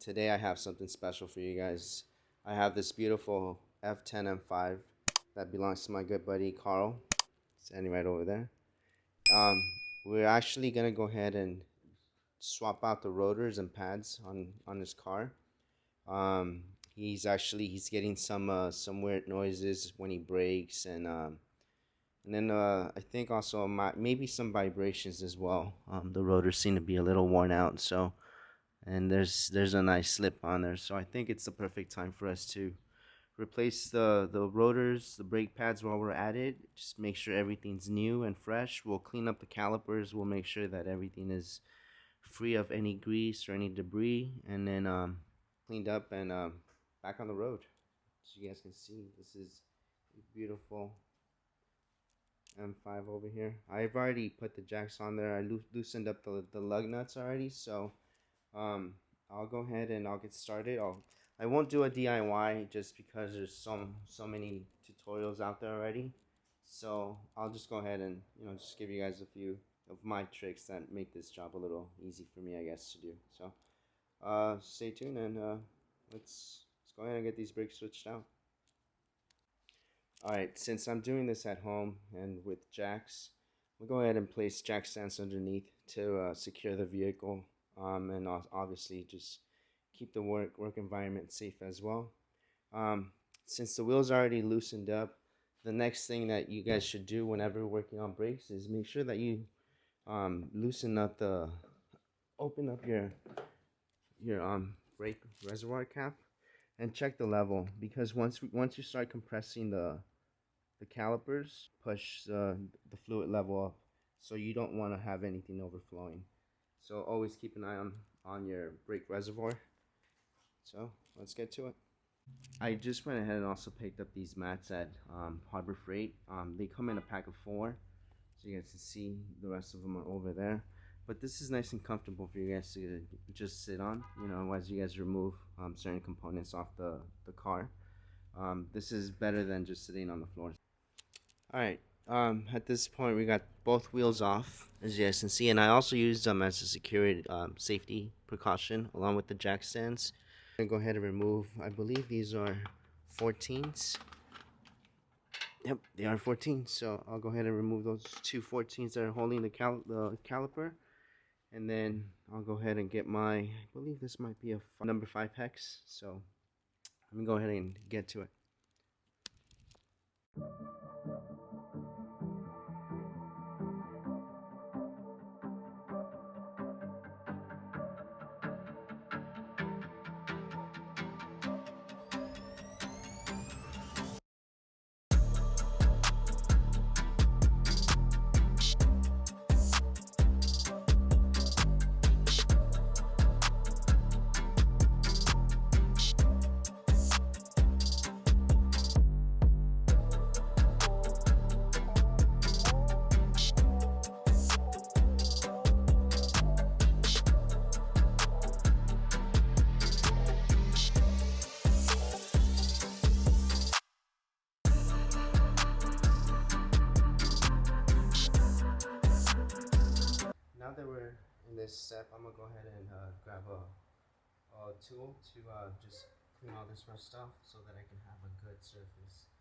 today I have something special for you guys. I have this beautiful F10 M5 that belongs to my good buddy Carl, standing right over there. We're actually gonna go ahead and swap out the rotors and pads on his car. He's getting some weird noises when he brakes, and then I think also maybe some vibrations as well. The rotors seem to be a little worn out, so and there's a nice slip on there, so I think it's the perfect time for us to replace the rotors, the brake pads while we're at it. Just make sure everything's new and fresh. We'll clean up the calipers. We'll make sure that everything is free of any grease or any debris, and then cleaned up and back on the road. As you guys can see, this is a beautiful M5 over here. I've already put the jacks on there. I loosened up the lug nuts already, so I'll go ahead and I'll get started. I won't do a DIY just because there's so many tutorials out there already. So I'll just go ahead and just give you guys a few of my tricks that make this job a little easy for me, I guess, to do. So stay tuned and let's go ahead and get these brakes switched out. Alright, since I'm doing this at home and with jacks, we'll go ahead and place jack stands underneath to secure the vehicle, and obviously just keep the work environment safe as well. Since the wheels are already loosened up, the next thing that you guys should do whenever working on brakes is make sure that you open up your brake reservoir cap and check the level, because once you start compressing the calipers, push the fluid level up, so you don't want to have anything overflowing. So always keep an eye on your brake reservoir. So let's get to it. I just went ahead and also picked up these mats at Harbor Freight. They come in a pack of 4, so you guys can see the rest of them are over there. But this is nice and comfortable for you guys to just sit on, as you guys remove certain components off the car. This is better than just sitting on the floor. Alright, at this point we got both wheels off, as you guys can see, and I also used them as a security safety precaution along with the jack stands. I'm going to go ahead and remove, I believe these are 14s. Yep, they are 14s, so I'll go ahead and remove those two 14s that are holding the caliper. And then I'll go ahead and get I believe this might be a number 5 hex, so let me go ahead and get to it. Now that we're in this step, I'm gonna go ahead and grab a tool to just clean all this rust off, so that I can have a good surface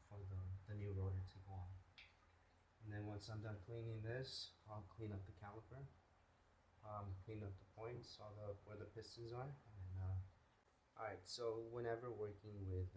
for the new rotor to go on. And then once I'm done cleaning this, I'll clean up the caliper, clean up the points, where the pistons are. And alright, so whenever working with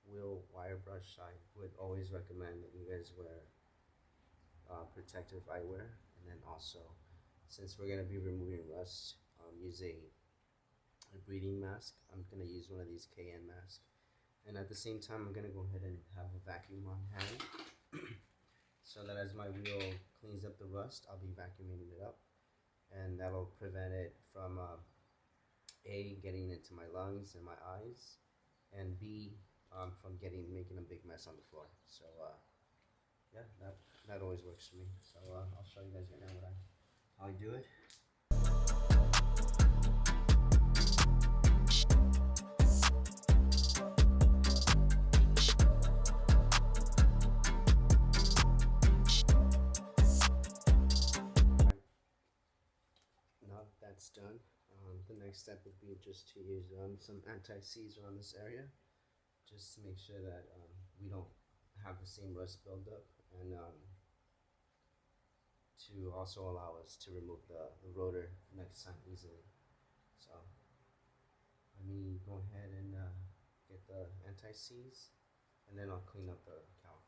wheel wire brush, I would always recommend that you guys wear protective eyewear. And then also, since we're going to be removing rust, use a breathing mask. I'm going to use one of these KN masks. And at the same time, I'm going to go ahead and have a vacuum on hand, so that as my wheel cleans up the rust, I'll be vacuuming it up. And that'll prevent it from A, getting into my lungs and my eyes, and B, from making a big mess on the floor. So yeah, that always works for me. So I'll show you guys right now how I do it. Now that's done, the next step step would be just to use some anti-seize around this area, just to make sure that we don't have the same rust buildup, and to also allow us to remove the rotor next time easily. So let me go ahead and get the anti-seize, and then I'll clean up the caliper.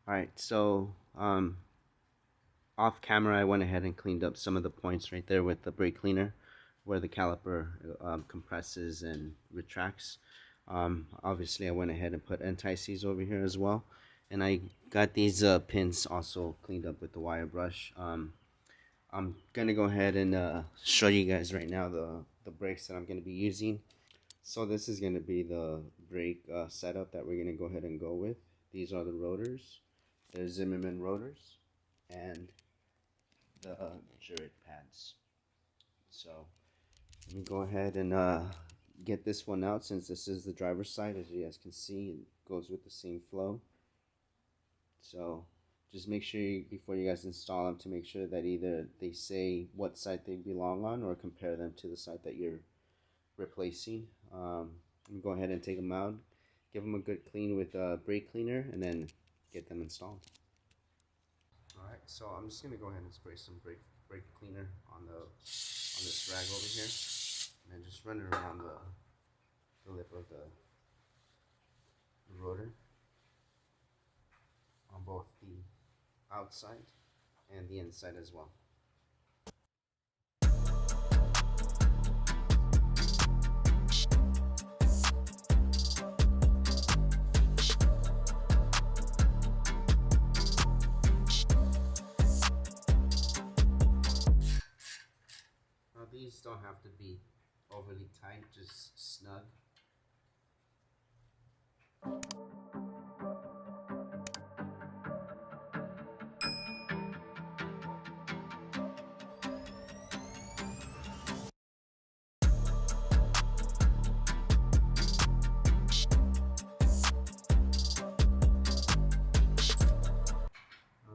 Alright, so off camera I went ahead and cleaned up some of the points right there with the brake cleaner where the caliper compresses and retracts. Obviously I went ahead and put anti-seize over here as well, and I got these pins also cleaned up with the wire brush. I'm gonna go ahead and show you guys right now the brakes that I'm gonna be using. So this is gonna be the brake setup that we're gonna go ahead and go with. These are the rotors. They're Zimmerman rotors and the Jurit pads. So let me go ahead and get this one out, since this is the driver's side. As you guys can see, it goes with the same flow. So just make sure before you guys install them, to make sure that either they say what side they belong on or compare them to the side that you're replacing. I'm gonna go ahead and take them out, give them a good clean with brake cleaner, and then get them installed. Alright, so I'm just gonna go ahead and spray some brake cleaner on this rag over here, and then just run it around the lip of the rotor on both the outside and the inside as well. Now these don't have to be overly tight, just snug.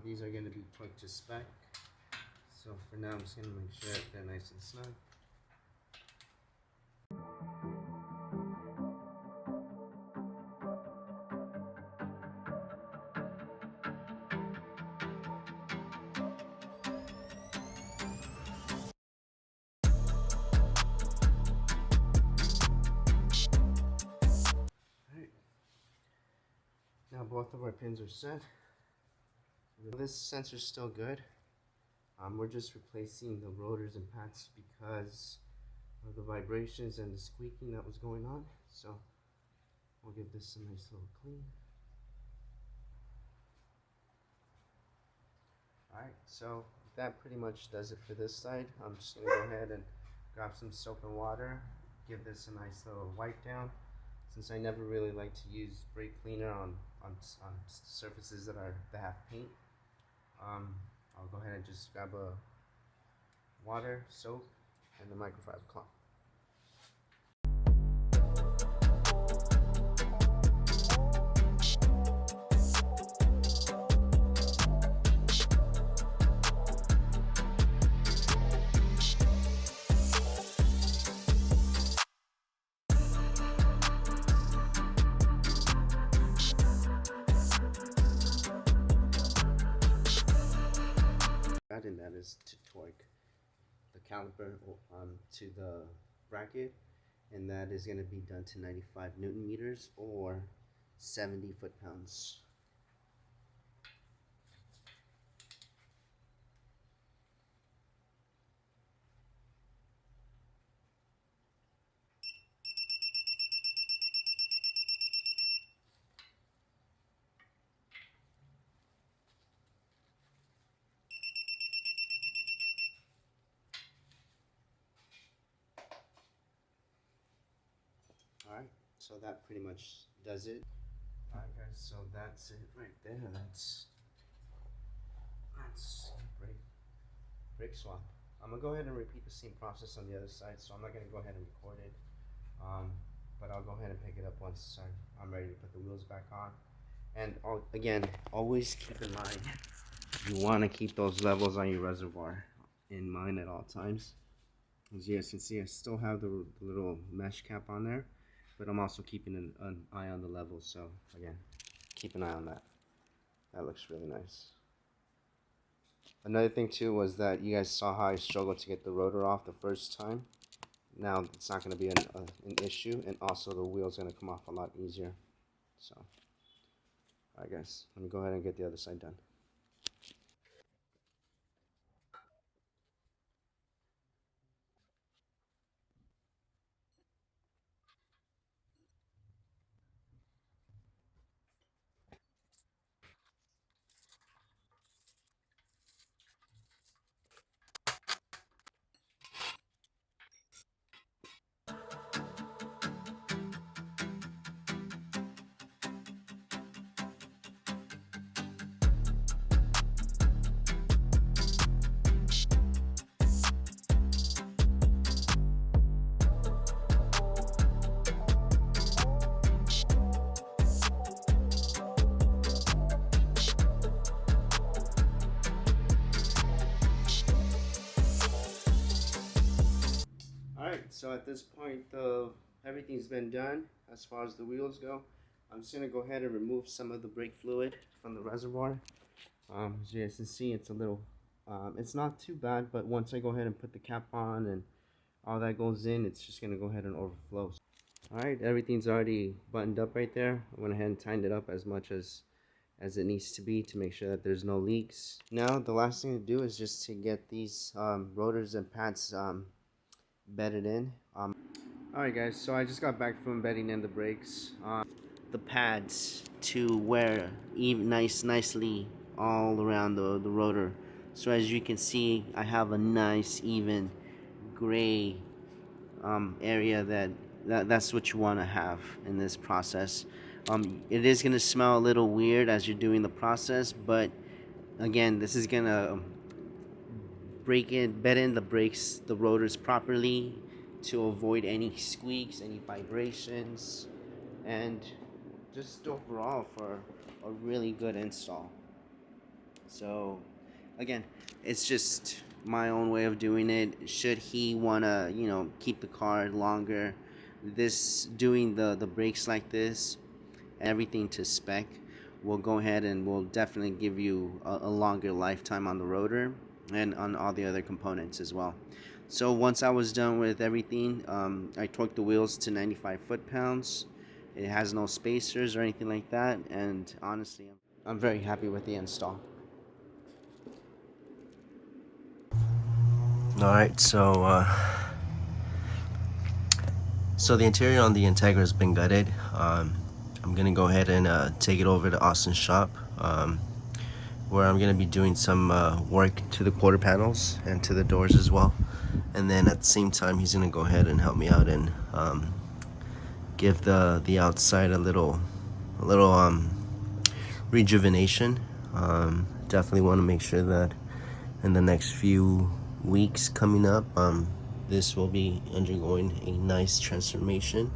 These are going to be put to spec, so for now I'm just going to make sure that they're nice and snug. Alright, now both of our pins are set. This sensor's still good. We're just replacing the rotors and pads because of the vibrations and the squeaking that was going on. So we'll give this a nice little clean. Alright, so that pretty much does it for this side. I'm just going to go ahead and grab some soap and water, give this a nice little wipe down. Since I never really like to use brake cleaner on surfaces that have paint, I'll go ahead and just grab a water, soap, and the microfiber cloth. And that is to torque the caliper to the bracket, and that is going to be done to 95 Newton meters or 70 foot-pounds. Alright, so that pretty much does it. Alright guys, so that's it right there. That's brake swap. I'm gonna go ahead and repeat the same process on the other side, so I'm not gonna go ahead and record it. But I'll go ahead and pick it up once I'm ready to put the wheels back on. And again, always keep in mind, you want to keep those levels on your reservoir in mind at all times. As you guys can see, I still have the little mesh cap on there, but I'm also keeping an eye on the levels. So again, keep an eye on that. That looks really nice. Another thing too was that you guys saw how I struggled to get the rotor off the first time. Now it's not going to be an issue, and also the wheel's going to come off a lot easier. So, alright guys, let me go ahead and get the other side done. Alright, so at this point, everything's been done as far as the wheels go. I'm just going to go ahead and remove some of the brake fluid from the reservoir. As you guys can see, it's a little, it's not too bad, but once I go ahead and put the cap on and all that goes in, it's just going to go ahead and overflow. Alright, everything's already buttoned up right there. I went ahead and tightened it up as much as it needs to be to make sure that there's no leaks. Now, the last thing to do is just to get these rotors and pads bedded in. Alright guys, so I just got back from bedding in the brakes. The pads to wear nicely all around the rotor. So as you can see, I have a nice even gray area that's what you want to have in this process. It is going to smell a little weird as you're doing the process, but again, this is going to bed in the brakes, the rotors properly to avoid any squeaks, any vibrations, and just overall for a really good install. So again, it's just my own way of doing it. Should he want to, you know, keep the car longer, doing the brakes like this, everything to spec, will go ahead and will definitely give you a longer lifetime on the rotor and on all the other components as well. So once I was done with everything, I torqued the wheels to 95 foot-pounds. It has no spacers or anything like that, and honestly, I'm very happy with the install. Alright, so the interior on the Integra has been gutted. I'm gonna go ahead and take it over to Austin's shop, where I'm gonna be doing some work to the quarter panels and to the doors as well. And then at the same time, he's gonna go ahead and help me out and give the outside a little rejuvenation. Definitely want to make sure that in the next few weeks coming up, this will be undergoing a nice transformation.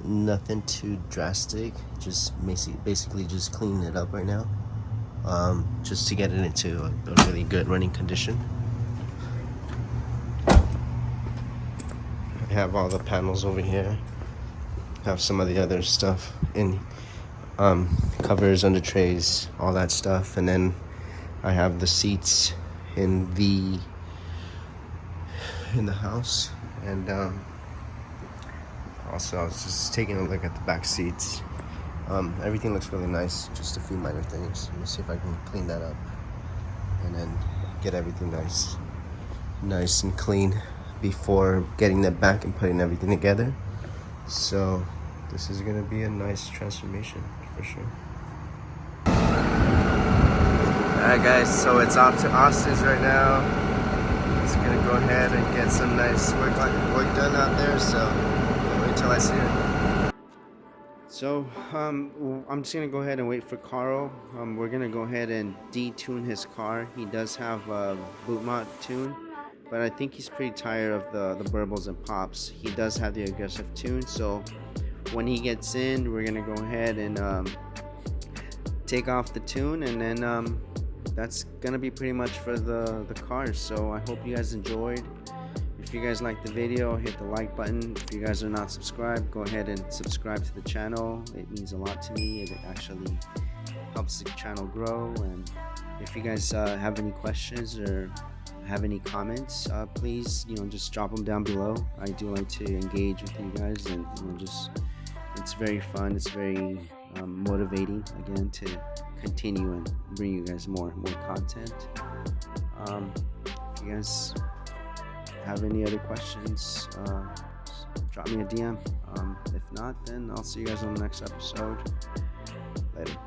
Nothing too drastic, just basically just cleaning it up right now, just to get it into a really good running condition. I have all the panels over here, have some of the other stuff in covers, under trays, all that stuff, and then I have the seats in the house, and also I was just taking a look at the back seats. Everything looks really nice, just a few minor things. Let me see if I can clean that up and then get everything nice and clean before getting it back and putting everything together. So this is gonna be a nice transformation for sure. Alright guys, so it's off to Austin's right now. Just gonna go ahead and get some nice work done out there, so wait till I see it. So I'm just gonna go ahead and wait for Carl. We're gonna go ahead and detune his car. He does have a boot mod tune, but I think he's pretty tired of the burbles and pops. He does have the aggressive tune, so when he gets in, we're gonna go ahead and take off the tune, and then that's gonna be pretty much for the car. So I hope you guys enjoyed. If you guys like the video, hit the like button. If you guys are not subscribed, go ahead and subscribe to the channel. It means a lot to me. It actually helps the channel grow. And if you guys have any questions or have any comments, please, just drop them down below. I do like to engage with you guys, and it's very fun. It's very motivating, again, to continue and bring you guys more content. If you guys have any other questions, drop me a DM. If not, then I'll see you guys on the next episode. Later.